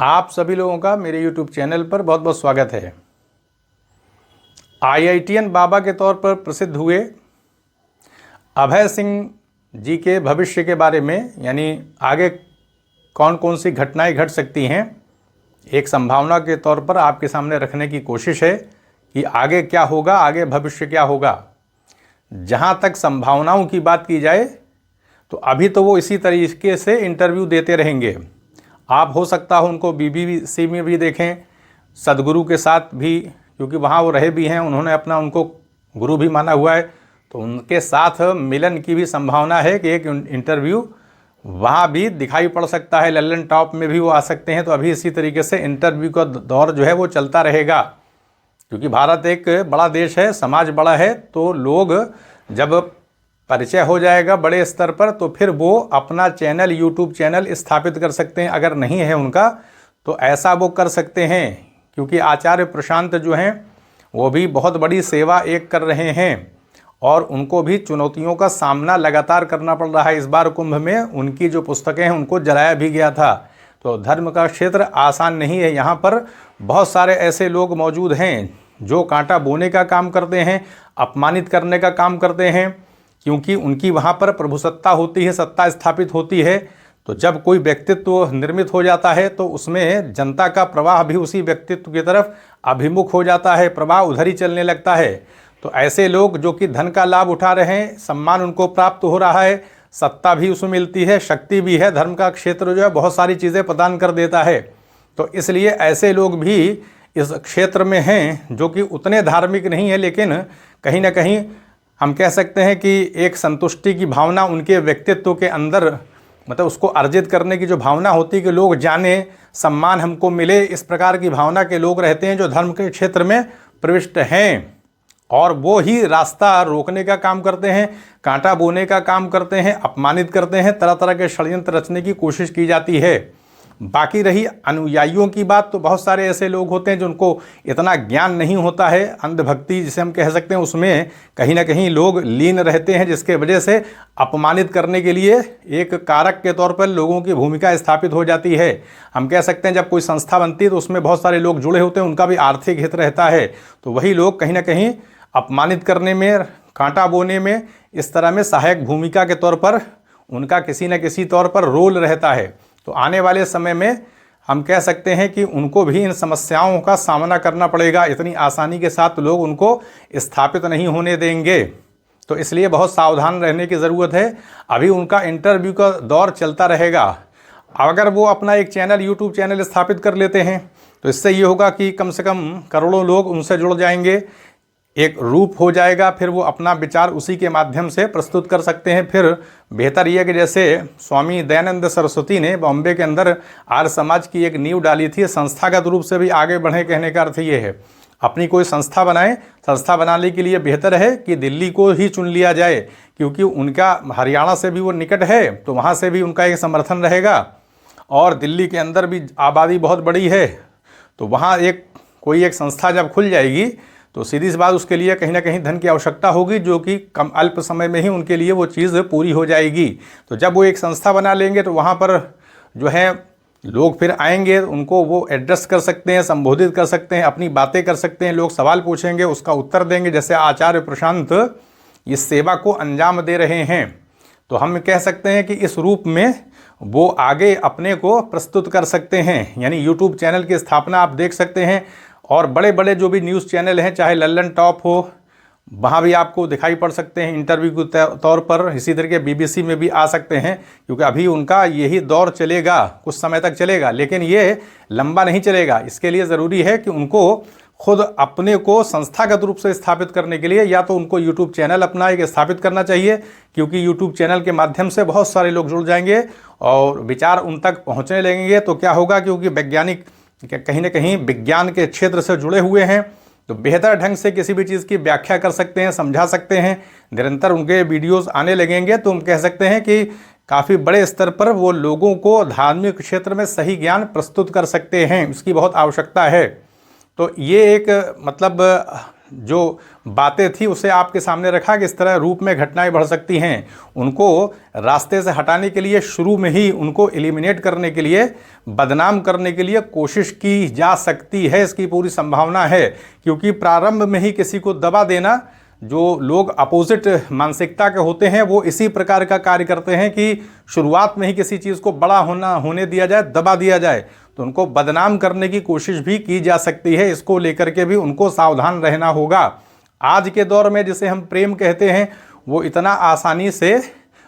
आप सभी लोगों का मेरे YouTube चैनल पर बहुत बहुत स्वागत है। IITian बाबा के तौर पर प्रसिद्ध हुए अभय सिंह जी के भविष्य के बारे में, यानी आगे कौन कौन सी घटनाएं घट सकती हैं, एक संभावना के तौर पर आपके सामने रखने की कोशिश है कि आगे क्या होगा, आगे भविष्य क्या होगा। जहाँ तक संभावनाओं की बात की जाए तो अभी तो वो इसी तरीके से इंटरव्यू देते रहेंगे। आप हो सकता हो उनको BBC में भी देखें, सदगुरु के साथ भी, क्योंकि वहाँ वो रहे भी हैं, उन्होंने अपना उनको गुरु भी माना हुआ है, तो उनके साथ मिलन की भी संभावना है कि एक इंटरव्यू वहाँ भी दिखाई पड़ सकता है। लल्लन टॉप में भी वो आ सकते हैं। तो अभी इसी तरीके से इंटरव्यू का दौर जो है वो चलता रहेगा, क्योंकि भारत एक बड़ा देश है, समाज बड़ा है, तो लोग जब परिचय हो जाएगा बड़े स्तर पर तो फिर वो अपना चैनल, यूट्यूब चैनल स्थापित कर सकते हैं। अगर नहीं है उनका तो ऐसा वो कर सकते हैं, क्योंकि आचार्य प्रशांत जो हैं वो भी बहुत बड़ी सेवा एक कर रहे हैं और उनको भी चुनौतियों का सामना लगातार करना पड़ रहा है। इस बार कुंभ में उनकी जो पुस्तकें हैं उनको जलाया भी गया था। तो धर्म का क्षेत्र आसान नहीं है। यहाँ पर बहुत सारे ऐसे लोग मौजूद हैं जो कांटा बोने का काम करते हैं, अपमानित करने का काम करते हैं, क्योंकि उनकी वहाँ पर प्रभुसत्ता होती है, सत्ता स्थापित होती है। तो जब कोई व्यक्तित्व निर्मित हो जाता है तो उसमें जनता का प्रवाह भी उसी व्यक्तित्व की तरफ अभिमुख हो जाता है, प्रवाह उधर ही चलने लगता है। तो ऐसे लोग जो कि धन का लाभ उठा रहे हैं, सम्मान उनको प्राप्त हो रहा है, सत्ता भी उसमें मिलती है, शक्ति भी है, धर्म का क्षेत्र जो है बहुत सारी चीज़ें प्रदान कर देता है। तो इसलिए ऐसे लोग भी इस क्षेत्र में हैं जो कि उतने धार्मिक नहीं है, लेकिन कहीं ना कहीं हम कह सकते हैं कि एक संतुष्टि की भावना उनके व्यक्तित्व के अंदर, मतलब उसको अर्जित करने की जो भावना होती है कि लोग जाने, सम्मान हमको मिले, इस प्रकार की भावना के लोग रहते हैं जो धर्म के क्षेत्र में प्रविष्ट हैं। और वो ही रास्ता रोकने का काम करते हैं, कांटा बोने का काम करते हैं, अपमानित करते हैं, तरह तरह के षड्यंत्र रचने की कोशिश की जाती है। बाकी रही अनुयायियों की बात, तो बहुत सारे ऐसे लोग होते हैं जिनको इतना ज्ञान नहीं होता है, अंधभक्ति जिसे हम कह सकते हैं, उसमें कहीं ना कहीं लोग लीन रहते हैं, जिसके वजह से अपमानित करने के लिए एक कारक के तौर पर लोगों की भूमिका स्थापित हो जाती है। हम कह सकते हैं जब कोई संस्था बनती है तो उसमें बहुत सारे लोग जुड़े होते हैं, उनका भी आर्थिक हित रहता है, तो वही लोग कहीं ना कहीं अपमानित करने में, कांटा बोने में, इस तरह में सहायक भूमिका के तौर पर उनका किसी न किसी तौर पर रोल रहता है। तो आने वाले समय में हम कह सकते हैं कि उनको भी इन समस्याओं का सामना करना पड़ेगा। इतनी आसानी के साथ लोग उनको स्थापित नहीं होने देंगे, तो इसलिए बहुत सावधान रहने की ज़रूरत है। अभी उनका इंटरव्यू का दौर चलता रहेगा। अगर वो अपना एक चैनल, यूट्यूब चैनल स्थापित कर लेते हैं तो इससे ये होगा कि कम से कम करोड़ों लोग उनसे जुड़ जाएंगे, एक रूप हो जाएगा, फिर वो अपना विचार उसी के माध्यम से प्रस्तुत कर सकते हैं। फिर बेहतर यह कि जैसे स्वामी दयानंद सरस्वती ने बॉम्बे के अंदर आर्य समाज की एक नींव डाली थी, संस्थागत रूप से भी आगे बढ़े, कहने का अर्थ ये है अपनी कोई संस्था बनाएं। संस्था बनाने के लिए बेहतर है कि दिल्ली को ही चुन लिया जाए, क्योंकि उनका हरियाणा से भी वो निकट है, तो वहाँ से भी उनका एक समर्थन रहेगा, और दिल्ली के अंदर भी आबादी बहुत बड़ी है, तो वहाँ कोई एक संस्था जब खुल जाएगी तो सीधी सी बात उसके लिए कहीं ना कहीं धन की आवश्यकता होगी, जो कि कम अल्प समय में ही उनके लिए वो चीज़ पूरी हो जाएगी। तो जब वो एक संस्था बना लेंगे तो वहाँ पर जो है लोग फिर आएंगे, उनको वो एड्रेस कर सकते हैं, संबोधित कर सकते हैं, अपनी बातें कर सकते हैं, लोग सवाल पूछेंगे, उसका उत्तर देंगे, जैसे आचार्य प्रशांत इस सेवा को अंजाम दे रहे हैं। तो हम कह सकते हैं कि इस रूप में वो आगे अपने को प्रस्तुत कर सकते हैं। यानी यूट्यूब चैनल की स्थापना आप देख सकते हैं, और बड़े बड़े जो भी न्यूज़ चैनल हैं, चाहे लल्लन टॉप हो, वहाँ भी आपको दिखाई पड़ सकते हैं इंटरव्यू के तौर पर। इसी तरीके BBC में भी आ सकते हैं, क्योंकि अभी उनका यही दौर चलेगा, कुछ समय तक चलेगा, लेकिन ये लंबा नहीं चलेगा। इसके लिए ज़रूरी है कि उनको खुद अपने को संस्थागत रूप से स्थापित करने के लिए या तो उनको यूट्यूब चैनल अपना एक स्थापित करना चाहिए, क्योंकि यूट्यूब चैनल के माध्यम से बहुत सारे लोग जुड़ जाएंगे और विचार उन तक पहुँचने लगेंगे। तो क्या होगा, क्योंकि वैज्ञानिक कहीं ना कहीं विज्ञान के क्षेत्र से जुड़े हुए हैं, तो बेहतर ढंग से किसी भी चीज़ की व्याख्या कर सकते हैं, समझा सकते हैं। निरंतर उनके वीडियोस आने लगेंगे तो हम कह सकते हैं कि काफ़ी बड़े स्तर पर वो लोगों को धार्मिक क्षेत्र में सही ज्ञान प्रस्तुत कर सकते हैं। इसकी बहुत आवश्यकता है। तो ये एक मतलब जो बातें थी उसे आपके सामने रखा कि इस तरह रूप में घटनाएं बढ़ सकती हैं। उनको रास्ते से हटाने के लिए, शुरू में ही उनको एलिमिनेट करने के लिए, बदनाम करने के लिए कोशिश की जा सकती है, इसकी पूरी संभावना है। क्योंकि प्रारंभ में ही किसी को दबा देना, जो लोग अपोजिट मानसिकता के होते हैं वो इसी प्रकार का कार्य करते हैं कि शुरुआत में ही किसी चीज़ को बड़ा होने दिया जाए, दबा दिया जाए, तो उनको बदनाम करने की कोशिश भी की जा सकती है। इसको लेकर के भी उनको सावधान रहना होगा। आज के दौर में जिसे हम प्रेम कहते हैं वो इतना आसानी से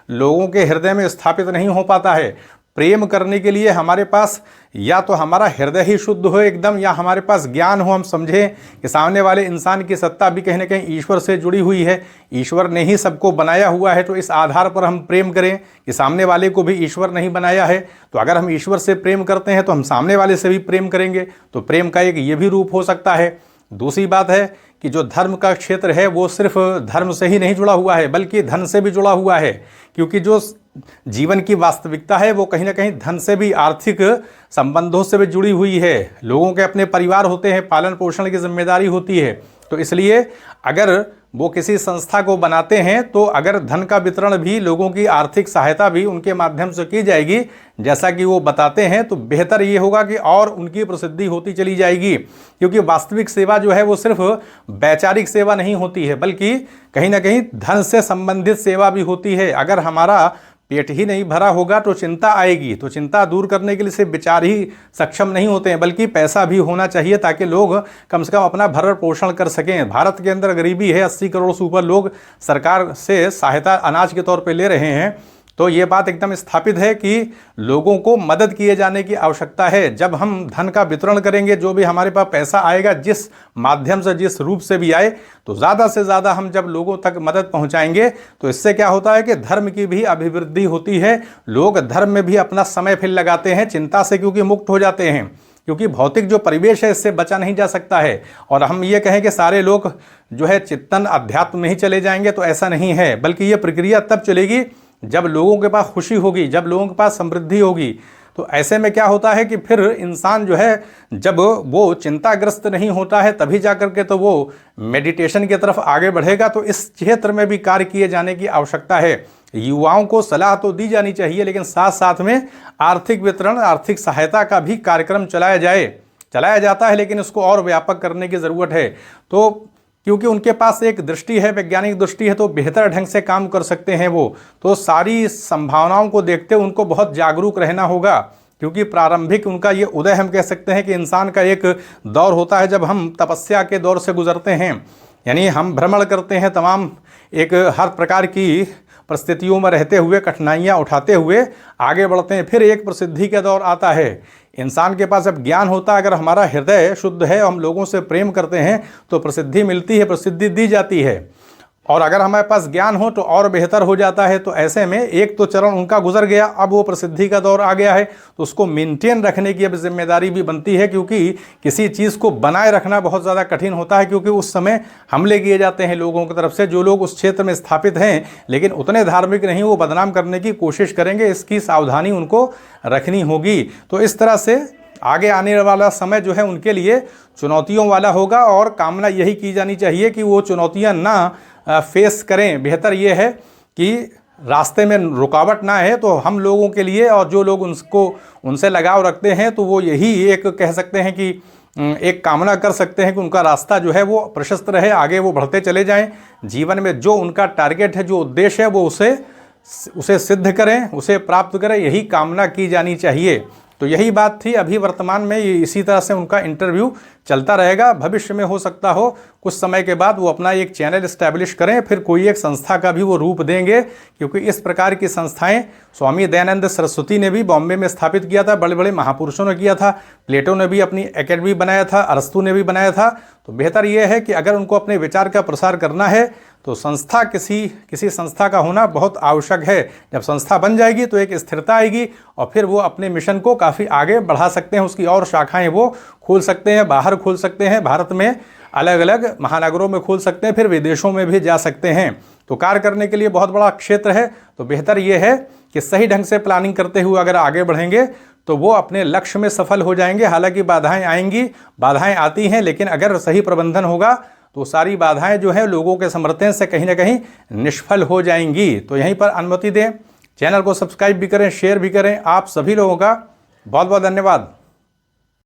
लोगों के हृदय में स्थापित नहीं हो पाता है। प्रेम करने के लिए हमारे पास या तो हमारा हृदय ही शुद्ध हो एकदम, या हमारे पास ज्ञान हो, हम समझें कि सामने वाले इंसान की सत्ता भी कहीं ना कहीं ईश्वर से जुड़ी हुई है, ईश्वर ने ही सबको बनाया हुआ है। तो इस आधार पर हम प्रेम करें कि सामने वाले को भी ईश्वर नहीं बनाया है। तो अगर हम ईश्वर से प्रेम करते हैं तो हम सामने वाले से भी प्रेम करेंगे। तो प्रेम का एक ये भी रूप हो सकता है। दूसरी बात है कि जो धर्म का क्षेत्र है वो सिर्फ धर्म से ही नहीं जुड़ा हुआ है बल्कि धन से भी जुड़ा हुआ है। क्योंकि जो जीवन की वास्तविकता है वो कहीं ना कहीं धन से भी, आर्थिक संबंधों से भी जुड़ी हुई है। लोगों के अपने परिवार होते हैं, पालन पोषण की जिम्मेदारी होती है। तो इसलिए अगर वो किसी संस्था को बनाते हैं तो अगर धन का वितरण भी, लोगों की आर्थिक सहायता भी उनके माध्यम से की जाएगी जैसा कि वो बताते हैं, तो बेहतर ये होगा कि और उनकी प्रसिद्धि होती चली जाएगी। क्योंकि वास्तविक सेवा जो है वो सिर्फ वैचारिक सेवा नहीं होती है बल्कि कहीं ना कहीं धन से संबंधित सेवा भी होती है। अगर हमारा पेट ही नहीं भरा होगा तो चिंता आएगी। तो चिंता दूर करने के लिए सिर्फ विचार ही सक्षम नहीं होते हैं बल्कि पैसा भी होना चाहिए ताकि लोग कम से कम अपना भरण पोषण कर सकें। भारत के अंदर गरीबी है, 80 करोड़ से ऊपर लोग सरकार से सहायता अनाज के तौर पे ले रहे हैं। तो ये बात एकदम स्थापित है कि लोगों को मदद किए जाने की आवश्यकता है। जब हम धन का वितरण करेंगे, जो भी हमारे पास पैसा आएगा, जिस माध्यम से, जिस रूप से भी आए, तो ज़्यादा से ज़्यादा हम जब लोगों तक मदद पहुंचाएंगे तो इससे क्या होता है कि धर्म की भी अभिवृद्धि होती है। लोग धर्म में भी अपना समय फिर लगाते हैं, चिंता से क्योंकि मुक्त हो जाते हैं। क्योंकि भौतिक जो परिवेश है इससे बचा नहीं जा सकता है। और हम ये कहें कि सारे लोग जो है चिंतन अध्यात्म में ही चले जाएंगे, तो ऐसा नहीं है। बल्कि ये प्रक्रिया तब चलेगी जब लोगों के पास खुशी होगी, जब लोगों के पास समृद्धि होगी। तो ऐसे में क्या होता है कि फिर इंसान जो है जब वो चिंताग्रस्त नहीं होता है तभी जा कर के तो वो मेडिटेशन की तरफ आगे बढ़ेगा। तो इस क्षेत्र में भी कार्य किए जाने की आवश्यकता है। युवाओं को सलाह तो दी जानी चाहिए लेकिन साथ साथ में आर्थिक वितरण, आर्थिक सहायता का भी कार्यक्रम चलाया जाता है, लेकिन इसको और व्यापक करने की ज़रूरत है। तो क्योंकि उनके पास एक दृष्टि है, वैज्ञानिक दृष्टि है, तो बेहतर ढंग से काम कर सकते हैं वो। तो सारी संभावनाओं को देखते उनको बहुत जागरूक रहना होगा। क्योंकि प्रारंभिक उनका ये उदय हम कह सकते हैं कि इंसान का एक दौर होता है जब हम तपस्या के दौर से गुजरते हैं, यानी हम भ्रमण करते हैं, तमाम एक हर प्रकार की परिस्थितियों में रहते हुए, कठिनाइयाँ उठाते हुए आगे बढ़ते हैं। फिर एक प्रसिद्धि का दौर आता है। इंसान के पास जब ज्ञान होता है, अगर हमारा हृदय शुद्ध है, हम लोगों से प्रेम करते हैं तो प्रसिद्धि मिलती है, प्रसिद्धि दी जाती है। और अगर हमारे पास ज्ञान हो तो और बेहतर हो जाता है। तो ऐसे में एक तो चरण उनका गुजर गया, अब वो प्रसिद्धि का दौर आ गया है, तो उसको मेंटेन रखने की अब जिम्मेदारी भी बनती है। क्योंकि किसी चीज़ को बनाए रखना बहुत ज़्यादा कठिन होता है, क्योंकि उस समय हमले किए जाते हैं लोगों की तरफ से। जो लोग उस क्षेत्र में स्थापित हैं लेकिन उतने धार्मिक नहीं, वो बदनाम करने की कोशिश करेंगे। इसकी सावधानी उनको रखनी होगी। तो इस तरह से आगे आने वाला समय जो है उनके लिए चुनौतियों वाला होगा, और कामना यही की जानी चाहिए कि वो चुनौतियाँ ना फेस करें। बेहतर ये है कि रास्ते में रुकावट ना है। तो हम लोगों के लिए, और जो लोग उनसे लगाव रखते हैं, तो वो यही एक कह सकते हैं कि एक कामना कर सकते हैं कि उनका रास्ता जो है वो प्रशस्त रहे, आगे वो बढ़ते चले जाएं। जीवन में जो उनका टारगेट है, जो उद्देश्य है, वो उसे सिद्ध करें, उसे प्राप्त करें, यही कामना की जानी चाहिए। तो यही बात थी। अभी वर्तमान में इसी तरह से उनका इंटरव्यू चलता रहेगा। भविष्य में हो सकता हो कुछ समय के बाद वो अपना एक चैनल इस्टेब्लिश करें, फिर कोई एक संस्था का भी वो रूप देंगे। क्योंकि इस प्रकार की संस्थाएं स्वामी दयानंद सरस्वती ने भी बॉम्बे में स्थापित किया था, बड़े बड़े महापुरुषों ने किया था, प्लेटो ने भी अपनी एकेडमी बनाया था, अरस्तु ने भी बनाया था। तो बेहतर ये है कि अगर उनको अपने विचार का प्रसार करना है तो संस्था, किसी संस्था का होना बहुत आवश्यक है। जब संस्था बन जाएगी तो एक स्थिरता आएगी और फिर वो अपने मिशन को काफ़ी आगे बढ़ा सकते हैं। उसकी और शाखाएं वो खोल सकते हैं, बाहर खोल सकते हैं, भारत में अलग अलग महानगरों में खोल सकते हैं, फिर विदेशों में भी जा सकते हैं। तो कार्य करने के लिए बहुत बड़ा क्षेत्र है। तो बेहतर ये है कि सही ढंग से प्लानिंग करते हुए अगर आगे बढ़ेंगे तो वो अपने लक्ष्य में सफल हो जाएंगे। हालांकि बाधाएं आएंगी, बाधाएं आती हैं, लेकिन अगर सही प्रबंधन होगा तो सारी बाधाएं जो हैं लोगों के समर्थन से कहीं ना कहीं निष्फल हो जाएंगी। तो यहीं पर अनुमति दें, चैनल को सब्सक्राइब भी करें, शेयर भी करें। आप सभी लोगों का बहुत बहुत धन्यवाद।